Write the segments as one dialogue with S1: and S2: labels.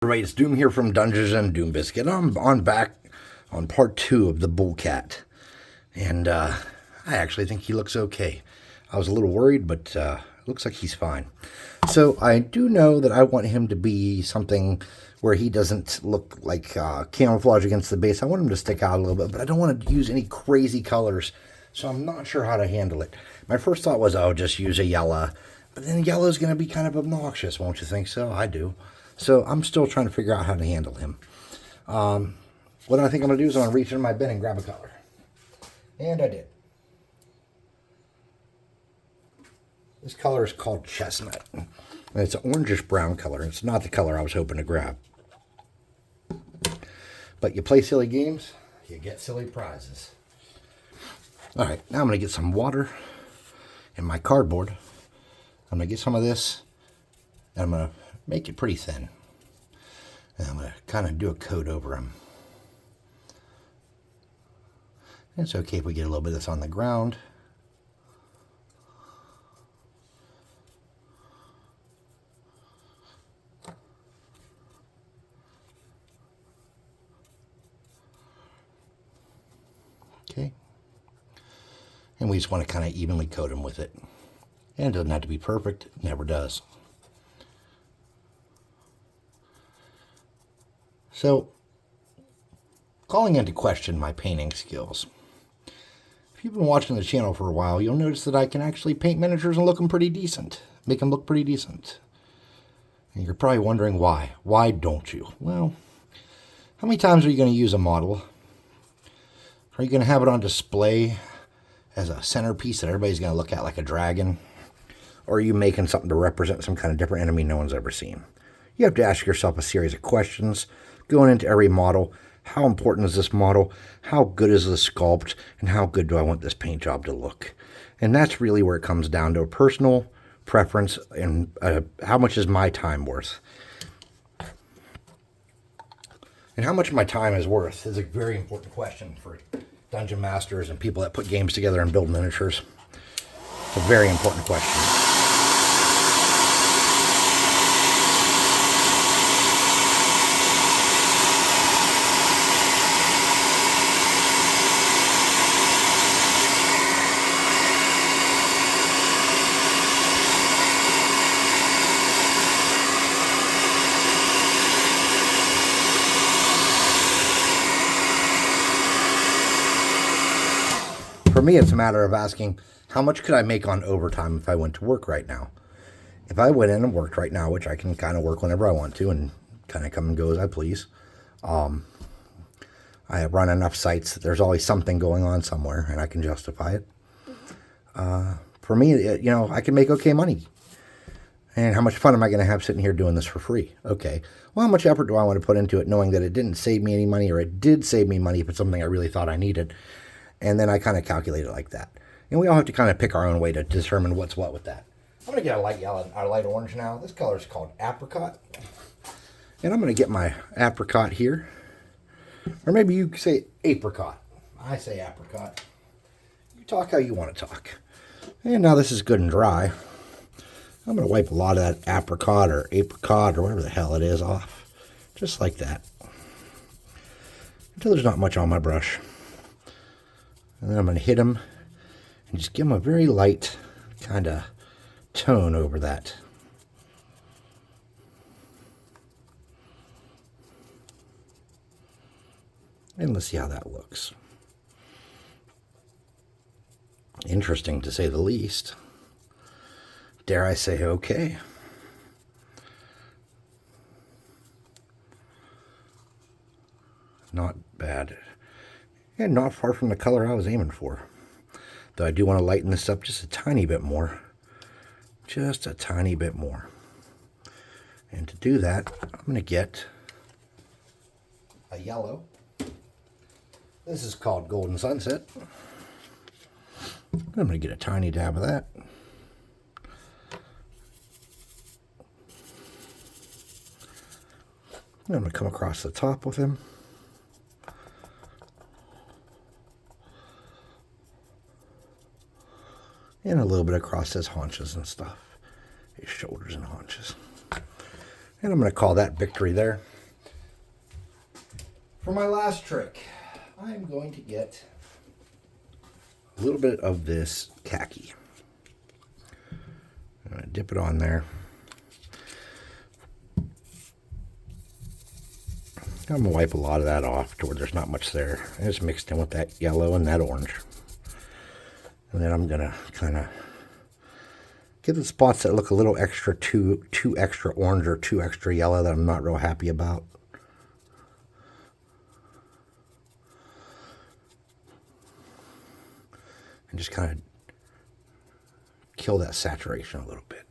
S1: Right, it's Doom here from Dungeons and Doom Biscuit. I'm back on part 2 of the Bullcat, and I actually think he looks okay. I was a little worried, but looks like he's fine. So I do know that I want him to be something where he doesn't look like camouflage against the base. I want him to stick out a little bit, but I don't want to use any crazy colors, so I'm not sure how to handle it. My first thought was, oh, just use a yellow, but then yellow is going to be kind of obnoxious, won't you think so? I do. So I'm still trying to figure out how to handle him. What I think I'm going to do is I'm going to reach into my bin and grab a color. And I did. This color is called Chestnut. And it's an orangish brown color. It's not the color I was hoping to grab. But you play silly games, you get silly prizes. Alright, now I'm going to get some water in my cardboard. I'm going to get some of this, and I'm going to make it pretty thin. And I'm going to kind of do a coat over them. It's okay if we get a little bit of this on the ground. Okay. And we just want to kind of evenly coat them with it. And it doesn't have to be perfect. It never does. So, calling into question my painting skills. If you've been watching the channel for a while, you'll notice that I can actually paint miniatures and look them pretty decent. Make them look pretty decent. And you're probably wondering why. Why don't you? Well, how many times are you going to use a model? Are you going to have it on display as a centerpiece that everybody's going to look at like a dragon? Or are you making something to represent some kind of different enemy no one's ever seen? You have to ask yourself a series of questions going into every model. How important is this model? How good is the sculpt? And how good do I want this paint job to look? And that's really where it comes down to a personal preference and how much is my time worth? And how much my time is worth is a very important question for dungeon masters and people that put games together and build miniatures. It's a very important question. For me, it's a matter of asking, how much could I make on overtime if I went to work right now? If I went in and worked right now, which I can kind of work whenever I want to and kind of come and go as I please. I run enough sites that there's always something going on somewhere, and I can justify it. For me, I can make okay money. And how much fun am I going to have sitting here doing this for free? Okay. Well, how much effort do I want to put into it knowing that it didn't save me any money, or it did save me money if it's something I really thought I needed? And then I kind of calculate it like that. And we all have to kind of pick our own way to determine what's what with that. I'm going to get a light yellow, or light orange now. This color is called apricot. And I'm going to get my apricot here. Or maybe you say apricot. I say apricot. You talk how you want to talk. And now this is good and dry. I'm going to wipe a lot of that apricot or whatever the hell it is off. Just like that. Until there's not much on my brush. And then I'm going to hit them and just give them a very light kind of tone over that. And let's see how that looks. Interesting to say the least. Dare I say okay. Not bad. And not far from the color I was aiming for. Though I do want to lighten this up just a tiny bit more. Just a tiny bit more. And to do that, I'm going to get a yellow. This is called Golden Sunset. I'm going to get a tiny dab of that. And I'm going to come across the top with him. And a little bit across his haunches and stuff. His shoulders and haunches. And I'm going to call that victory there. For my last trick, I'm going to get a little bit of this khaki. I'm going to dip it on there. I'm going to wipe a lot of that off to where there's not much there. And it's mixed in with that yellow and that orange. And then I'm going to kind of get the spots that look a little extra, too extra orange or too extra yellow that I'm not real happy about. And just kind of kill that saturation a little bit.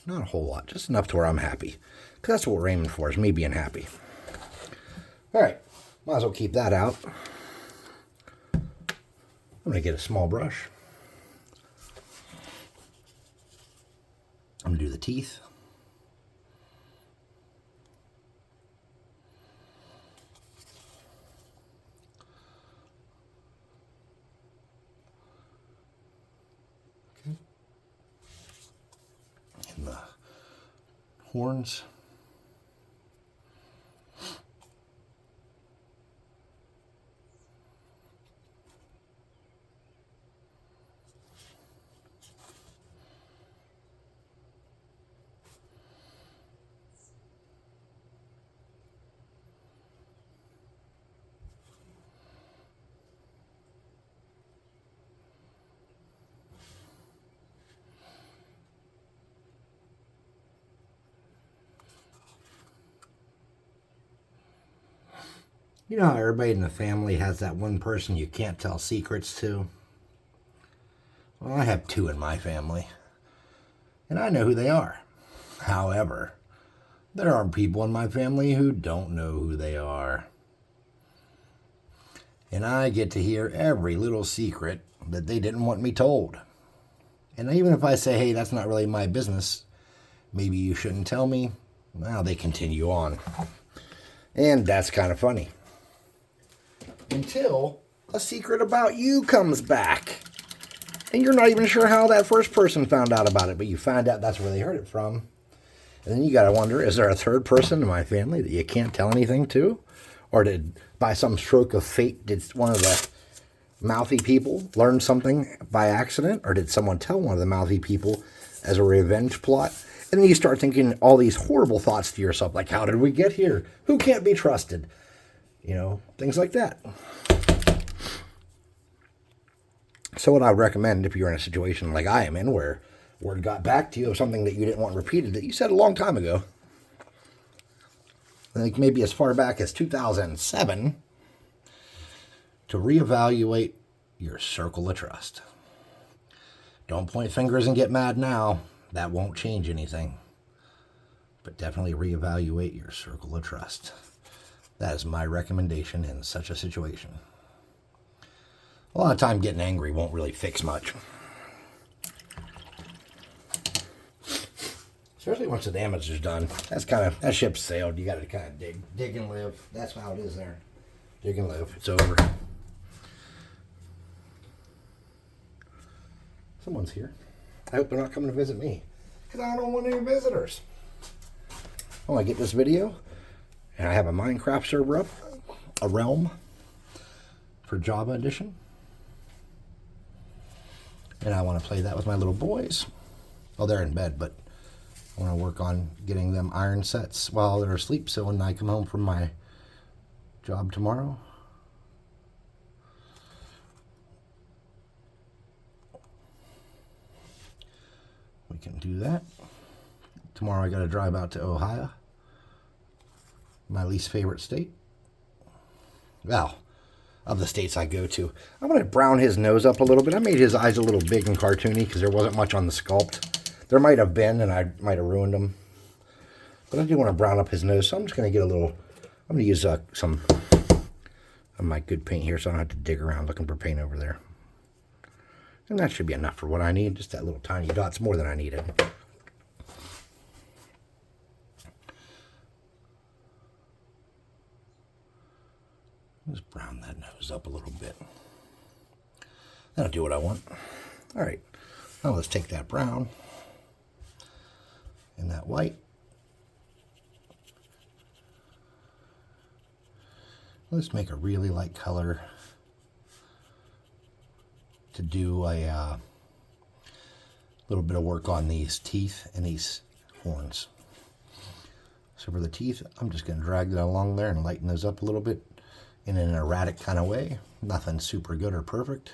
S1: Not a whole lot, just enough to where I'm happy. Because that's what we're aiming for, is me being happy. All right, might as well keep that out. I'm going to get a small brush. I'm going to do the teeth. Okay. And the horns. You know how everybody in the family has that one person you can't tell secrets to? Well, I have two in my family, and I know who they are. However, there are people in my family who don't know who they are. And I get to hear every little secret that they didn't want me told. And even if I say, hey, that's not really my business, maybe you shouldn't tell me, well, they continue on. And that's kind of funny. Until a secret about you comes back. And you're not even sure how that first person found out about it, but you find out that's where they heard it from. And then you got to wonder, is there a third person in my family that you can't tell anything to? Or did, by some stroke of fate, did one of the mouthy people learn something by accident? Or did someone tell one of the mouthy people as a revenge plot? And then you start thinking all these horrible thoughts to yourself, like, how did we get here? Who can't be trusted? You know, things like that. So what I recommend, if you're in a situation like I am in, where word got back to you of something that you didn't want repeated that you said a long time ago, like maybe as far back as 2007, to reevaluate your circle of trust. Don't point fingers and get mad now. That won't change anything. But definitely reevaluate your circle of trust. That is my recommendation in such a situation. A lot of time getting angry won't really fix much. Especially once the damage is done. That ship's sailed. You got to kind of dig and live. That's how it is there. Dig and live. It's over. Someone's here. I hope they're not coming to visit me, because I don't want any visitors. I want to get this video, and I have a Minecraft server up, a realm for Java Edition. And I want to play that with my little boys. Oh, they're in bed, but I want to work on getting them iron sets while they're asleep, so when I come home from my job tomorrow, we can do that. Tomorrow I got to drive out to Ohio, my least favorite state. Well, of the states I go to. I'm going to brown his nose up a little bit. I made his eyes a little big and cartoony because there wasn't much on the sculpt. There might have been, and I might have ruined them. But I do want to brown up his nose, so I'm just going to get a little... I'm going to use some of my good paint here, so I don't have to dig around looking for paint over there. And that should be enough for what I need. Just that little tiny dot's more than I needed. Just brown that nose up a little bit. That'll do what I want. All right. Now let's take that brown and that white. Let's make a really light color to do a little bit of work on these teeth and these horns. So for the teeth, I'm just going to drag that along there and lighten those up a little bit in an erratic kind of way. Nothing super good or perfect.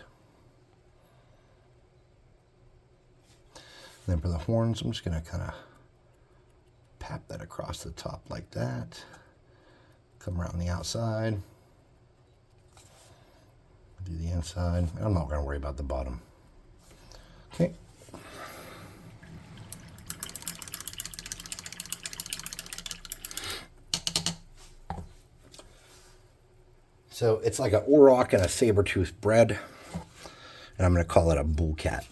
S1: And then for the horns, I'm just going to kind of pat that across the top like that. Come around the outside. Do the inside. I'm not going to worry about the bottom. Okay. So it's like an auroch and a saber-toothed bred. And I'm going to call it a Bullcat.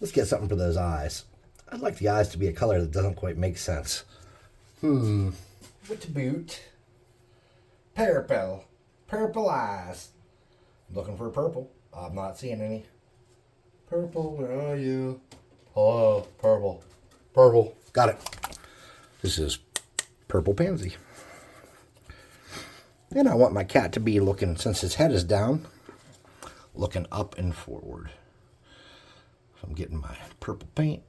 S1: Let's get something for those eyes. I'd like the eyes to be a color that doesn't quite make sense. What to boot? Purple. Purple eyes. Looking for purple. I'm not seeing any. Purple, where are you? Oh, purple. Purple. Got it. This is purple pansy. And I want my cat to be looking, since his head is down, looking up and forward. So I'm getting my purple paint.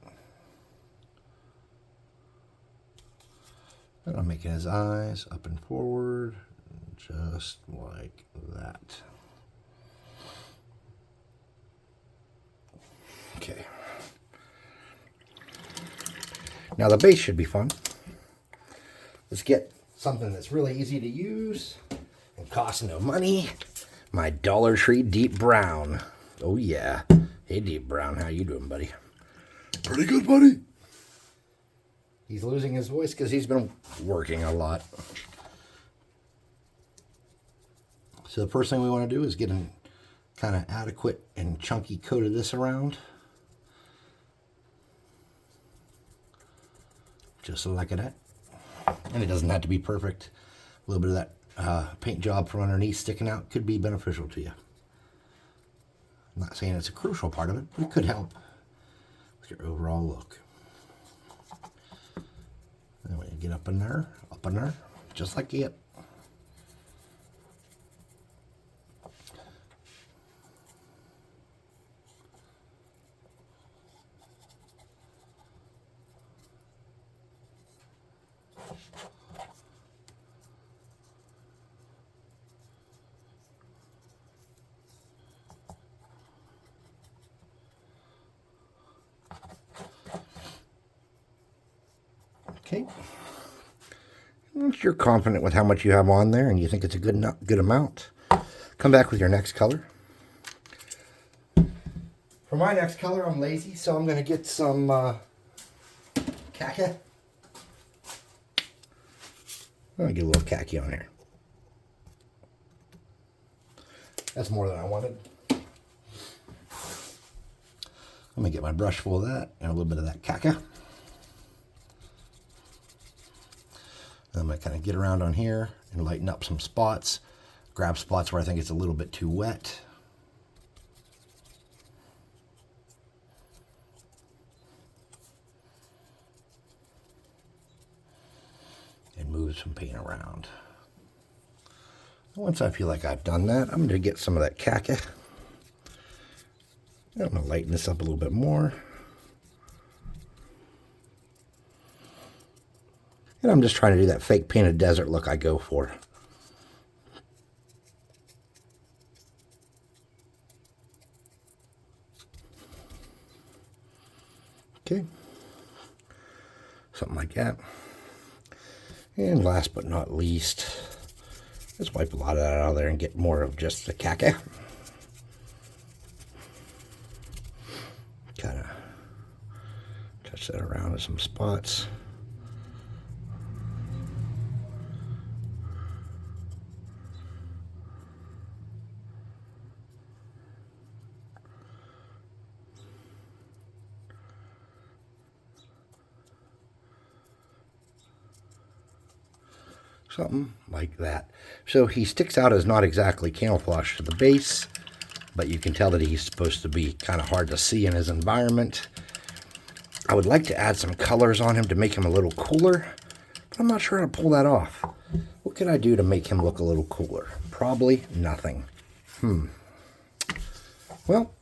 S1: And I'm making his eyes up and forward, just like that. Okay. Now the base should be fun. Let's get something that's really easy to use and costs no money. My Dollar Tree Deep Brown. Oh yeah. Hey Deep Brown, how you doing, buddy? Pretty good, buddy. He's losing his voice because he's been working a lot. So the first thing we want to do is get a kind of adequate and chunky coat of this around. Just like that. And it doesn't have to be perfect. A little bit of that paint job from underneath sticking out could be beneficial to you. I'm not saying it's a crucial part of it, but it could help with your overall look. And when you get up in there, just like it. Okay. Once you're confident with how much you have on there and you think it's a good amount, come back with your next color. For my next color, I'm lazy, so I'm going to get some khaki. I'm going to get a little khaki on here. That's more than I wanted. I'm going to get my brush full of that and a little bit of that khaki. I'm going to kind of get around on here and lighten up some spots. Grab spots where I think it's a little bit too wet. And move some paint around. Once I feel like I've done that, I'm going to get some of that khaki. I'm going to lighten this up a little bit more. And I'm just trying to do that fake painted desert look I go for. Okay. Something like that. And last but not least, let's wipe a lot of that out of there and get more of just the khaki. Kind of touch that around in some spots. Something like that. So he sticks out as not exactly camouflage to the base, but you can tell that he's supposed to be kind of hard to see in his environment. I would like to add some colors on him to make him a little cooler, but I'm not sure how to pull that off. What can I do to make him look a little cooler? Probably nothing. Well,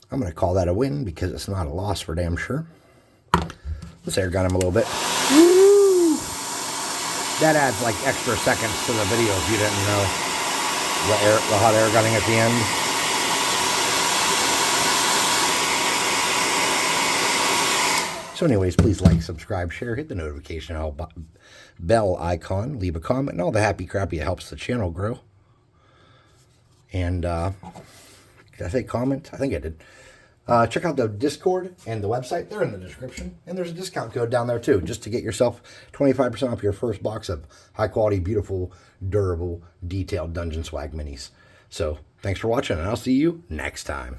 S1: I'm going to call that a win because it's not a loss for damn sure. Let's air gun him a little bit. Woo! That adds like extra seconds to the video if you didn't know. The hot air gunning at the end. So anyways, please like, subscribe, share, hit the notification bell icon, leave a comment, and all the happy crappy. It helps the channel grow. And did I say comment? I think I did. Check out the Discord and the website. They're in the description. And there's a discount code down there too, just to get yourself 25% off your first box of high quality, beautiful, durable, detailed Dungeon Swag minis. So thanks for watching, and I'll see you next time.